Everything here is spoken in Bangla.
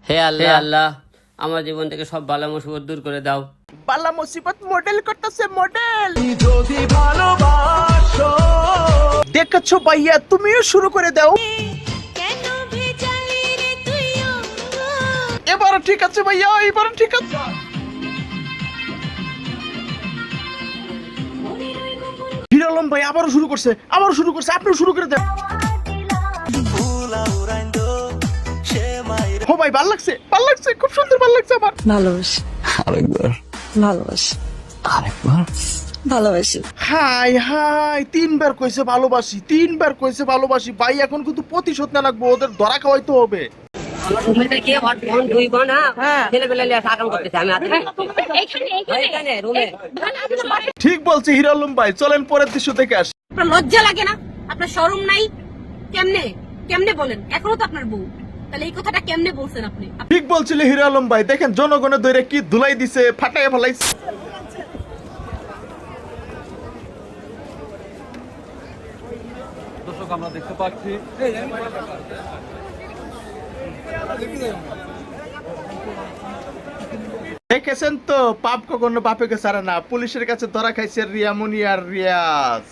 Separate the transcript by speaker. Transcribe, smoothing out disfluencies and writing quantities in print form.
Speaker 1: হে আল্লাহ আল্লাহ, আমার জীবন থেকে সব বালা মুসিবত দূর করে দাও।
Speaker 2: বালা মুসিবত মডেল করতেছে মডেল।
Speaker 3: যদি ভালোবাসো
Speaker 2: দেখছো ভাইয়া, তুমিও শুরু করে দাও। এবারও ঠিক আছে ভাইয়া, এবারও ঠিক আছে। হিরো আলম ভাই আবারও শুরু করছে, আপনিও শুরু করে দেন। ও ভাই ভাল লাগছে, খুব সুন্দর ভাল লাগছে আমার।
Speaker 4: ভালোবাসি,
Speaker 3: আরেকবার
Speaker 4: ভালোবাসি,
Speaker 3: আরেকবার
Speaker 4: ভালোবাসি।
Speaker 2: হাই হাই, তিনবার কইছে ভালোবাসি। ভাই এখন কিন্তু প্রতিশোধ না লাগবো, ওদের ধরা খাওয়াইতে হবে। ঠিক বলছে হিরো আলম ভাই, চলেন পরের দৃশ্য দেখে আসি।
Speaker 5: আপনার লজ্জা লাগে না? আপনার শরম নাই? কেমনে বলেন? এখনো তো আপনার বউ, তাহলে এই কথাটা কেমনে বলছেন আপনি?
Speaker 2: ঠিক বলছিল হিরো আলম ভাই, দেখেন জনগণের ধরে কি ধুলাই দিছে, ফাটাইয়া ফেলাইছে।
Speaker 6: দর্শক আমরা দেখতে পাচ্ছি
Speaker 2: দেখেছেন তো, পাপ কখনো বাপেকে ছাড়ে না। পুলিশের কাছে ধরা খাইছে রিয়ামনি আর রিয়াজ।